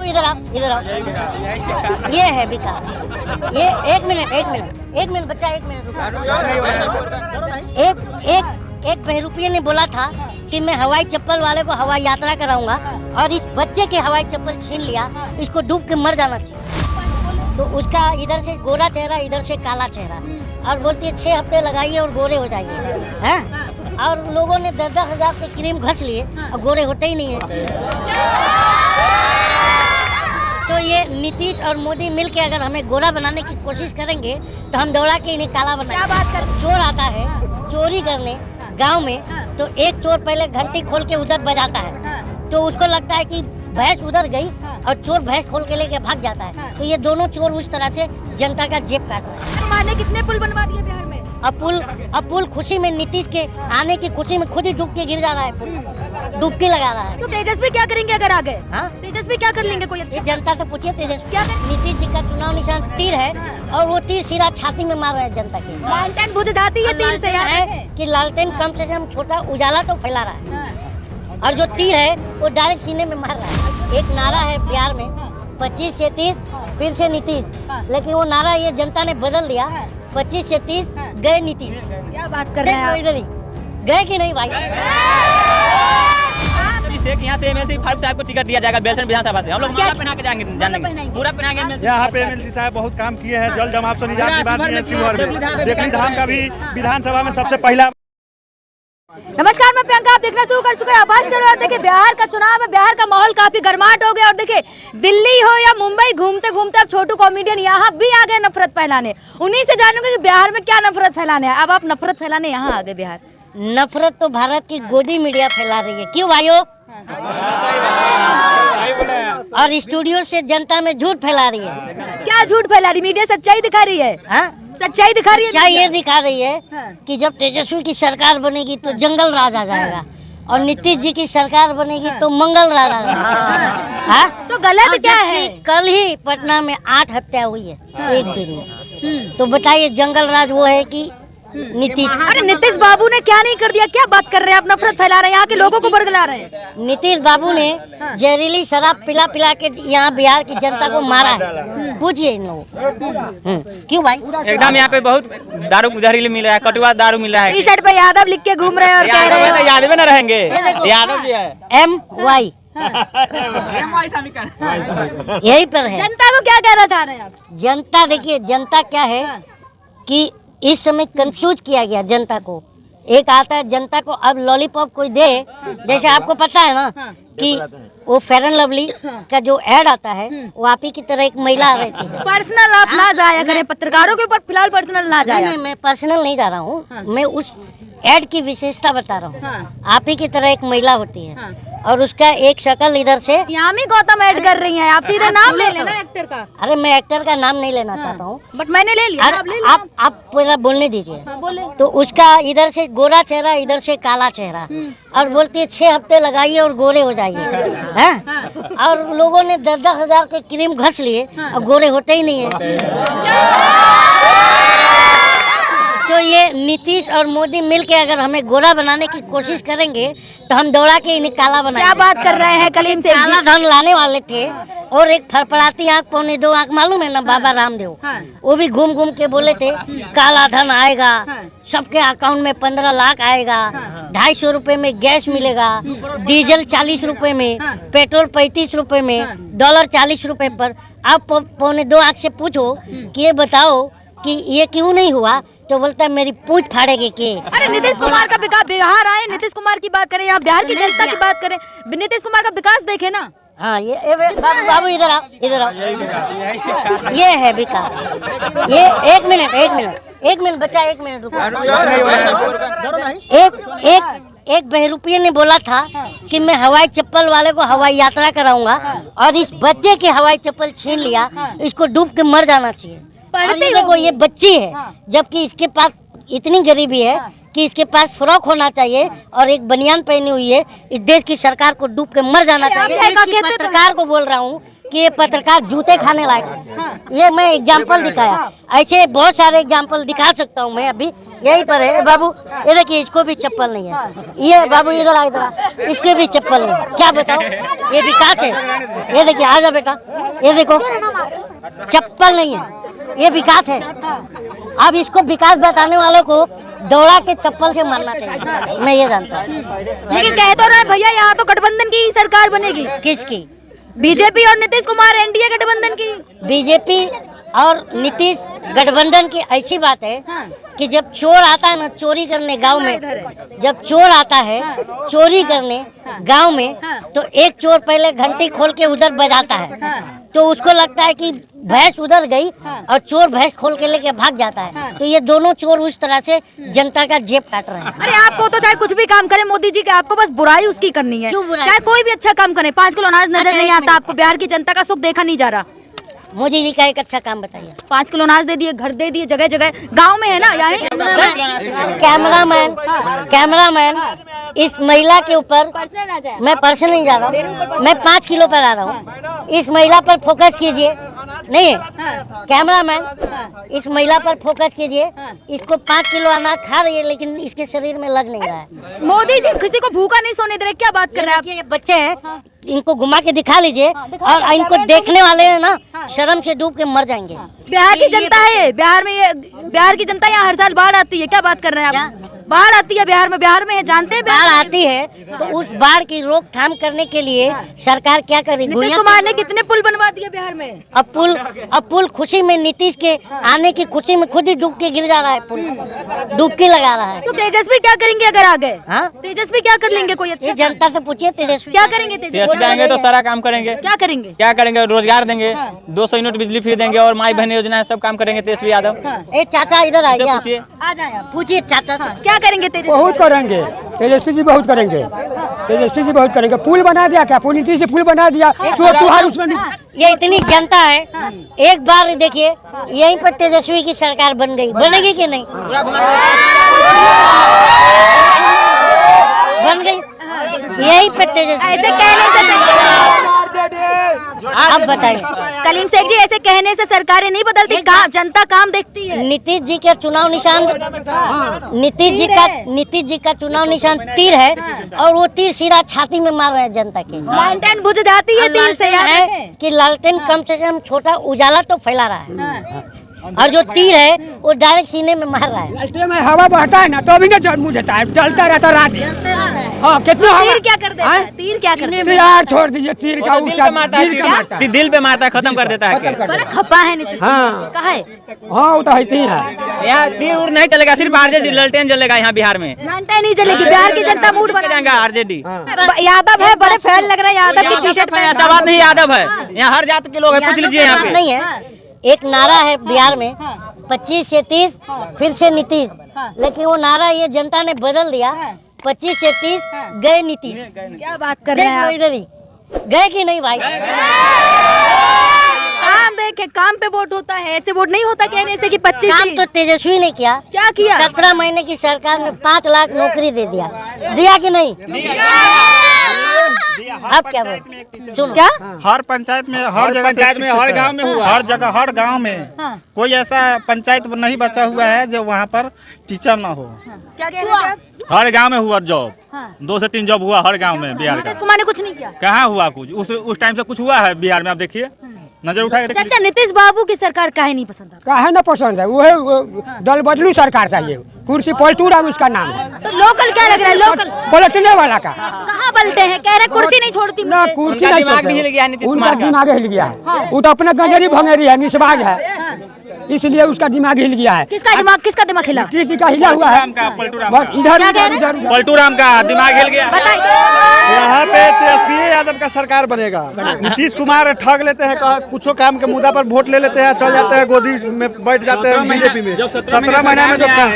इधर आओ। ये है विकास। ये एक मिनट बच्चा, एक मिनट रुको। एक बहरूपिये ने बोला था कि मैं हवाई चप्पल वाले को हवाई यात्रा कराऊंगा और इस बच्चे के हवाई चप्पल छीन लिया, इसको डूब के मर जाना चाहिए। तो उसका इधर से गोरा चेहरा, इधर से काला चेहरा, और बोलती है 6 हफ्ते लगाइए और गोरे हो जाइए, हैं? और लोगों ने 10-10 हज़ार के क्रीम घस लिए और गोरे होते ही नहीं है। तो ये नीतीश और मोदी मिलके अगर हमें गोरा बनाने की कोशिश करेंगे तो हम दौड़ा के इन्हें काला बनाएंगे। क्या बात कर, चोर आता है चोरी करने गांव में, तो एक चोर पहले घंटी खोल के उधर बजाता है, तो उसको लगता है कि भैंस उधर गई और चोर भैंस खोल के लेके भाग जाता है। तो ये दोनों चोर उस तरह से जनता का जेब काट रहे हैं। माने कितने पुल बनवा दिए बिहार में? अब पुल खुशी में, नीतीश के आने की खुशी में खुद ही डूब के गिर जा रहा है, पुल डुबकी लगा रहा है। तो तेजस्वी क्या करेंगे अगर आ गए? हाँ, तेजस्वी क्या कर लेंगे? कोई अच्छा? जनता से पूछिए तेजस्वी क्या? नीतीश जी का चुनाव निशान तीर है और वो तीर सीधा छाती में मार रहा है जनता के। लालटेन बुझ जाती है तीर से, याद है कि लालटेन कम से कम छोटा उजाला तो फैला रहा है, और जो तीर है वो डायरेक्ट सीने में मार रहा है। एक नारा है बिहार में 25 से 30 फिर से नीतीश, लेकिन वो नारा ये जनता ने बदल दिया, 25 से 30 गए नीतीश। क्या बात कर रहे हैं? इधर ही गए कि नहीं भाई? यहाँ से एमएलसी फारूक साहब को टिकट दिया जाएगा बेलसन विधानसभा से। हम लोग माला पहना के जाएंगे, पूरा पहनाएंगे। यहाँ पे एमएलसी साहब बहुत काम किए हैं, जल जमाव से निजात की बात है। शिवहर में देखली धाम का भी विधानसभा में सबसे पहला। नमस्कार, मैं प्रियंका, आप देखना शुरू कर चुके हैं आवाज चल रहा है। देखिए बिहार का चुनाव है, बिहार का माहौल काफी गर्माहट हो गया। और देखिए दिल्ली हो या मुंबई, घूमते घूमते अब छोटू कॉमेडियन यहाँ भी आ गए नफरत फैलाने। उन्हीं से जानूंगा कि बिहार में क्या नफरत फैलाने है। अब आप नफरत फैलाने यहाँ आ गए बिहार। नफरत तो भारत की गोदी मीडिया फैला रही है, क्यों भाइयों? और स्टूडियो से जनता में झूठ फैला रही है। क्या झूठ फैला रही? मीडिया सच्चाई दिखा रही है। सच्चाई दिखा रही है। सच्चाई ये दिखा रही है कि जब तेजस्वी की सरकार बनेगी तो जंगल राज आ जाएगा, और नीतीश जी की सरकार बनेगी तो मंगल राज आ जाएगा। तो गलत क्या है? कल ही पटना में 8 हत्या हुई है एक दिन में, तो बताइए जंगल राज वो है कि नीतीश? अरे नीतीश बाबू ने क्या नहीं कर दिया? क्या बात कर रहे हैं आप? नफरत फैला रहे हैं, यहाँ के लोगों को बरगला रहे हैं। नीतीश बाबू ने जहरीली शराब पिला पिला के यहाँ बिहार की जनता को मारा है, पूछिए इन लोगों। क्यों भाई? एकदम यहाँ पे बहुत दारू जहरीली मिल रहा है, कटुआ दारू मिल रहा है। टी शर्ट पे यादव लिख के घूम रहे हैं और कह रहे हैं यादव न रहेंगे, यादव जी है, MY यही पर है। जनता को क्या कहना चाह रहे हैं आप? जनता देखिए, जनता क्या है कि इस समय कंफ्यूज किया गया जनता को। एक आता है जनता को अब लॉलीपॉप कोई दे, जैसे आपको पता है ना कि वो फेयर एंड लवली का जो ऐड आता है वो आप ही की तरह एक महिला रहती है। पर्सनल आप ना जाया करें, पत्रकारों के ऊपर फिलहाल पर्सनल ना जाया। नहीं, मैं पर्सनल नहीं जा रहा हूँ, मैं उस ऐड की विशेषता बता रहा हूँ। आप ही की तरह एक महिला होती है और उसका एक शक्ल इधर से। यहाँ भी गौतम ऐड कर रही हैं, आप सीधे नाम ले लेना एक्टर का। अरे मैं एक्टर का नाम नहीं लेना चाहता हूँ, बट मैंने ले लिया। आप पूरा बोलने दीजिए। बोले। तो उसका इधर से गोरा चेहरा, इधर से काला चेहरा, और बोलती है 6 हफ्ते लगाइए और गोरे हो जाइए, हैं? और लोगों ने 10-10 हज़ार के क्रीम घस लिए और गोरे होते ही नहीं है। तो ये नीतीश और मोदी मिलके अगर हमें गोरा बनाने की कोशिश करेंगे तो हम दौड़ा के इन्हें काला बनाएंगे। क्या बात कर रहे हैं? कलीम से काला धन लाने वाले थे, और एक फड़फड़ाती आँख, 1.25 आँख, मालूम है ना, बाबा रामदेव, वो भी घूम घूम के बोले थे काला धन आएगा, सबके अकाउंट में 15 लाख आएगा, 250 रुपए में गैस मिलेगा, डीजल 40 रुपए में, पेट्रोल 35 रुपए में, डॉलर 40 रुपए पर। आप 1.25 आँख से पूछो कि ये बताओ कि ये क्यों नहीं हुआ, तो बोलता है मेरी पूंछ फाड़ेगी के। अरे नीतीश कुमार का विकास, बिहार आए नीतीश कुमार की बात करें, आप बिहार की जनता की बात करें, नीतीश कुमार का विकास देखे ना। हाँ, ये बाबू इधर आओ, इधर आओ। ये है विकास। ये एक मिनट बच्चा, एक मिनट रुको। एक बहरूपिये ने बोला था कि मैं हवाई चप्पल वाले को हवाई यात्रा कराऊंगा और इस बच्चे के हवाई चप्पल छीन लिया, इसको डूब के मर जाना चाहिए। देखो ये बच्ची है, जबकि इसके पास इतनी गरीबी है कि इसके पास फ्रॉक होना चाहिए और एक बनियान पहनी हुई है। इस देश की सरकार को डूब के मर जाना चाहिए। पत्रकार को बोल रहा हूँ कि ये पत्रकार जूते खाने लायक है। ये मैं एग्जाम्पल दिखाया, ऐसे बहुत सारे एग्जाम्पल दिखा सकता हूँ मैं। अभी यहीं पर है बाबू, ये देखिए इसको भी चप्पल नहीं है। ये बाबू इधर आ, इधर आ, इसके भी चप्पल नहीं है। क्या बताओ, ये विकास है? ये देखिए, आजा बेटा, ये देखो चप्पल नहीं है, ये विकास है। अब इसको विकास बताने वालों को दौड़ा के चप्पल से मारना चाहिए, मैं ये जानता हूँ। लेकिन कह तो रहे भैया यहाँ तो गठबंधन की ही सरकार बनेगी। किसकी? बीजेपी और नीतीश कुमार एनडीए गठबंधन की। बीजेपी और नीतीश गठबंधन की ऐसी बात है कि जब चोर आता है ना चोरी करने गांव में, जब चोर आता है चोरी करने गांव में, तो एक चोर पहले घंटी खोल के उधर बजाता है, तो उसको लगता है कि भैंस उधर गई और चोर भैंस खोल के लेके भाग जाता है। तो ये दोनों चोर उस तरह से जनता का जेब काट रहे हैं। अरे आपको तो चाहे कुछ भी काम करे मोदी जी के, आपको बस बुराई उसकी करनी है। क्यों बुराई? चाहे कोई भी अच्छा काम करे, 5 किलो अनाज नजर नहीं आता आपको, बिहार की जनता का सुख देखा नहीं जा रहा। मोदी जी का एक अच्छा काम बताइए। 5 किलो अनाज दे दिए, घर दे दिए, जगह जगह गांव में है ना। यहाँ कैमरामैन इस महिला के ऊपर, मैं पर्सनल नहीं जा रहा हूँ, मैं 5 किलो पर आ रहा हूँ। इस महिला पर फोकस कीजिए। नहीं कैमरामैन, इस महिला पर फोकस कीजिए। इसको 5 किलो अनाज खा रही है, लेकिन इसके शरीर में लग नहीं रहा है। मोदी जी किसी को भूखा नहीं सोने दे रहे, क्या बात कर रहे हैं आप? ये बच्चे हैं, इनको घुमा के दिखा लीजिए, और इनको देखने वाले हैं ना, शर्म से डूब के मर जाएंगे। बिहार की जनता है, बिहार में ये बिहार की जनता यहाँ हर साल बाढ़ आती है। क्या बात कर रहे हैं आप? बाढ़ आती है बिहार में है, जानते हैं बाढ़ आती है, तो उस बाढ़ की रोकथाम करने के लिए सरकार क्या कर रही है? नीतीश कुमार ने कितने पुल बनवा दिए बिहार में। अब पुल खुशी में, नीतीश के आने की खुशी में खुद ही डूब के गिर जा रहा है, पुल डुबकी लगा रहा है। तो तेजस्वी क्या करेंगे अगर आ गए? हाँ, तेजस्वी क्या कर लेंगे? कोई अच्छा जनता से पूछिए तेजस्वी क्या करेंगे? तेजस्वी आएंगे तो सारा काम करेंगे। क्या करेंगे? क्या करेंगे? रोजगार देंगे, 200 यूनिट बिजली फ्री देंगे, और माई बहन योजना सब काम करेंगे तेजस्वी यादव। ए चाचा इधर आइए, आप पूछिए, आ जाए आप, पूछिए चाचा से क्या करेंगे तेजस्वी? बहुत करेंगे, तेजस्वी जी बहुत करेंगे, तेजस्वी जी बहुत करेंगे। पुल बना दिया, क्या पुल नीतीश जी पुल बना दिया, तुहार उसमें ये इतनी जनता है, एक बार देखिए यहीं पर तेजस्वी की सरकार बन गई, बनेगी कि नहीं? बन गई, यहीं पर तेजस्वी। ऐसे कहने से अब बताइए, कलीम शेख जी, ऐसे कहने से सरकारें नहीं बदलती, जनता काम देखती है। नीतीश जी का चुनाव निशान, नीतीश जी का चुनाव निशान तीर है, और वो तीर सीधा छाती में मार रहे हैं जनता के। लालटेन बुझ जाती है तीर से, याद है रखें। कि लालटेन कम से कम छोटा उजाला तो फैला रहा है, और जो तीर है वो डायरेक्ट सीने में मार रहा है। लालटेन में हवा बहता है ना, तो अभी ना जल जाता है, जलता रहता रात दिन। हाँ, कितना तीर क्या कर देता है? तीर क्या कर देता है? यार छोड़ दीजिए, तीर का दिल पे मारता है, दिल पे मारता है, खत्म कर देता है। बड़ा खपा है नीतीश। हाँ। कहा है? हाँ, वो तो ऐसे ही है। यहाँ तीर उड़ नहीं चलेगा, सिर्फ आरजेडी लालटेन चलेगा यहाँ बिहार में। लालटेन नहीं चलेगी, बिहार की जनता मूड बना जाएगा आरजेडी। यादव है, बड़े फैन लग रहे हैं यादव की टी शर्ट में। ऐसा बात नहीं, यादव है, यहाँ हर जात के लोग हैं, पूछ लीजिए यहाँ पे। नहीं है, एक नारा है बिहार में 25 से 30 फिर से नीतीश, लेकिन वो नारा ये जनता ने बदल दिया, 25 से 30 गए नीतीश। क्या बात कर रहे हैं आप? इधर ही गए कि नहीं भाई? काम देखे, काम पे वोट होता है, ऐसे वोट नहीं होता कहने से कि 25। काम तो तेजस्वी ने किया। क्या किया? 17 महीने की सरकार में 5 लाख नौकरी दे दिया कि नहीं? अब क्या बोल, सुन क्या हर पंचायत में, हर जगह पंचायत में, हर गांव में हुआ, हर जगह, हर गांव में कोई ऐसा पंचायत नहीं बचा हुआ है जो वहाँ पर टीचर ना हो। क्या कह रहे हैं आप? हर गांव में हुआ जॉब, 2 से 3 जॉब हुआ हर गांव में बिहार का। नीतीश कुमार ने कुछ नहीं किया। कहाँ हुआ कुछ? उस टाइम से कुछ हुआ है बिहार में? आप देखिए, नजर उठा के चाचा, नीतीश बाबू की सरकार काहे नहीं पसंद आपको? काहे ना पसंद है, वो दल बदलू सरकार चाहिए, कुर्सी पलटू राम इसका नाम है। तो लोकल क्या लग रहा है? लोकल पलटने वाला का कहाँ बलते हैं? कह रहे कुर्सी नहीं छोड़ती ना, मुझे। कुर्सी उनका नहीं दिमाग छोड़ते। भी हिल गया नीतीश उनका कुमार का। दिमाग हिल गया है, वो तो अपने गंजरी भंगेरी है, निस्वाग है, इसलिए उसका दिमाग हिल गया है। किसका दिमाग हिला? किसी का हिला हुआ है, बस इधर क्या कह रहे उधर हैं? उधर। पलटू राम का दिमाग हिल गया। बताइए। यहाँ पे तेजस्वी यादव का सरकार बनेगा। नीतीश कुमार ठग लेते हैं, कुछ काम के मुद्दा पर वोट ले लेते हैं, चल जाते हैं, गोदी में बैठ जाते हैं बीजेपी में। 17 महीना में जो काम,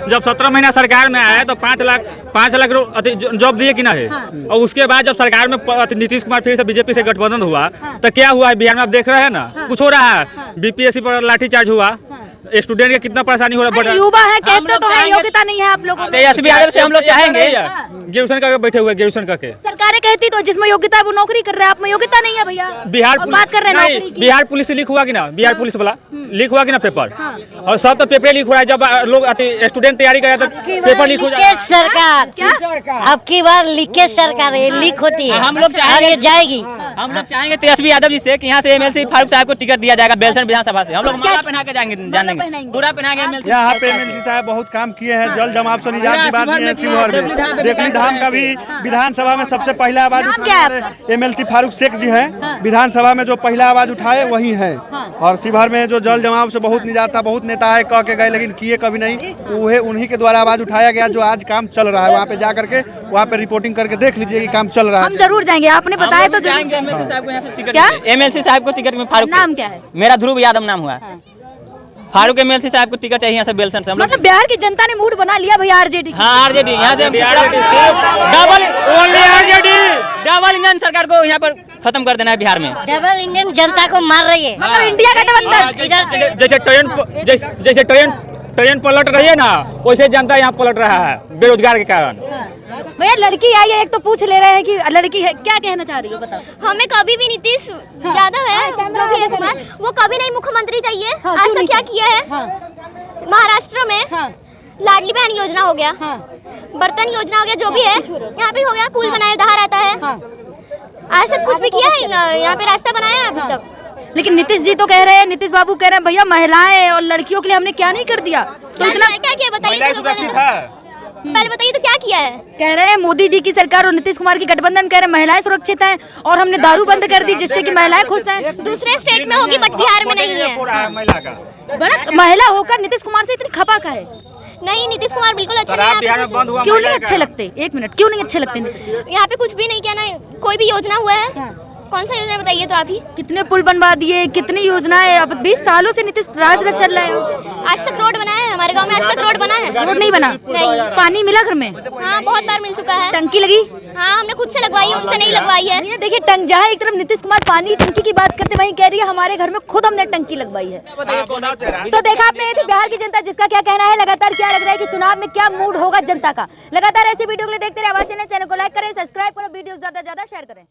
जब 17 महीना सरकार में आया तो 5 लाख जॉब दिए कि ना है। और उसके बाद जब सरकार में नीतीश कुमार फिर से बीजेपी से गठबंधन हुआ तो क्या हुआ है बिहार में? आप देख रहे हैं ना, कुछ हो रहा है। बीपीएससी पर लाठीचार्ज हुआ, स्टूडेंट के कितना परेशानी हो रहा है। युवा है, कहते तो है योग्यता नहीं है आप लोगों में। तेजस्वी यादव से हम लोग चाहेंगे ग्रेजुएशन करके बैठे हुए, ग्रेजुएशन करके। सरकारें कहती तो जिसमें योग्यता है वो नौकरी कर रहा है, आप में योग्यता नहीं है भैया। बिहार अब बात कर रहे हैं नहीं, नौकरी की। बिहार पुलिस से लीक हुआ कि ना, बिहार पुलिस वाला लीक हुआ कि ना पेपर, और सब तो पेपर लीक हो रहा है। जब लोग स्टूडेंट तैयारी कर रहे तो पेपर लीक हो जाता लीकेज सरकार, अब की बार लीकेज सरकार है, लीक होती है। हम लोग और चाहेंगे, ये जाएगी। हम लोग चाहेंगे तेजस्वी यादव जी से कि यहाँ से एमएलसी फारूक साहब को टिकट दिया जाएगा बेलसन विधानसभा से। हम लोग माला पहना के जाएंगे, जानेंगे पूरा पहनाएंगे। एमएलसी यहाँ पे एमएलसी साहब बहुत काम किए हैं, जल जमाव से निजात की बात नहीं है। शिवहर में देखली धाम का भी विधानसभा में सबसे पहला आवाज उठाए एमएलसी फारूक शेख जी हैं। विधानसभा में जो पहला आवाज उठाए वही है। और शिवहर में जो जल जमाव से बहुत निजात था, बहुत नेता है कह के गए लेकिन किए कभी नहीं। उन्हीं के द्वारा आवाज उठाया गया जो आज काम चल रहा है। वहाँ पे जा करके वहाँ पे रिपोर्टिंग करके देख लीजिए कि काम चल रहा है। हम जरूर जाएंगे, आपने बताया तो जाएंगे एमएलसी साहब को यहाँ से टिकट। क्या? एमएलसी साहब को टिकट में फारूक। नाम क्या है? मेरा ध्रुव यादव नाम हुआ। फारूक एमएलसी साहब को टिकट चाहिए यहाँ से बेलसन से। हम लोग मतलब बिहार की जनता ने मूड बना लिया भैया आरजेडी की। हाँ आरजेडी यहाँ से डबल इंजन सरकार को यहाँ पर खत्म कर देना है बिहार में। डबल इंजन जनता को मार रही है। मतलब इंडिया गठबंधन इधर जैसे ट्रेन पलट रही है ना, वैसे जनता यहाँ पलट रहा है बेरोजगार के कारण। भैया लड़की आई है, एक तो पूछ ले रहे हैं कि लड़की है, क्या कहना चाह रही हो बताओ। हमें कभी भी नीतीश यादव है जो भी है कुमार, वो कभी नहीं मुख्यमंत्री चाहिए। आज तक क्या किया है? महाराष्ट्र में लाडली बहन योजना हो गया, बर्तन योजना हो गया, जो भी है यहाँ पे हो गया। पुल बनाया, दहा रहता है। आज तक कुछ भी किया है? यहाँ पे रास्ता बनाया है अभी तक? लेकिन नीतीश जी तो कह रहे हैं, नीतीश बाबू कह रहे हैं भैया महिलाएं और लड़कियों के लिए हमने क्या नहीं कर दिया। तो इतना क्या किया बताइए तो पहले बताइए तो क्या किया है? कह रहे हैं मोदी जी की सरकार और नीतीश कुमार की गठबंधन कह रहे हैं महिलाएं सुरक्षित हैं और हमने दारू बंद कर दी जिससे कि महिलाएं खुश हैं। दूसरे स्टेट में होगी बट बिहार में नहीं है। बड़ा महिला होकर नीतीश कुमार से इतनी खपा का है? नहीं, नीतीश कुमार बिल्कुल अच्छे नहीं है। क्यों नहीं अच्छे लगते? एक मिनट, क्यों नहीं अच्छे लगते? यहाँ पे कुछ भी नहीं किया ना। कोई भी योजना हुआ है? कौन सा योजना बताइए तो आप ही। कितने पुल बनवा दिए, कितनी योजनाएं। अब 20 सालों से नीतीश राज चल रहा है। आज तक रोड बना है हमारे गांव में? आज तक रोड बना है? रोड नहीं बना। नहीं। पानी मिला घर में? हाँ बहुत बार मिल चुका है। टंकी लगी? हाँ हमने खुद से लगवाई है, उनसे नहीं लगवाई है। ये देखिए जहाँ एक तरफ नीतीश कुमार पानी टंकी की बात करते वहीं कह रही है हमारे घर में खुद हमने टंकी लगवाई है। तो देखा आपने, ये थी बिहार की जनता जिसका क्या कहना है। लगातार क्या लग रहा है कि चुनाव में क्या मूड होगा जनता का। लगातार ऐसी वीडियो के लिए देखते रहिए आवाज चैनल को लाइक करें, सब्सक्राइब करें, वीडियो ज्यादा से ज्यादा शेयर करें।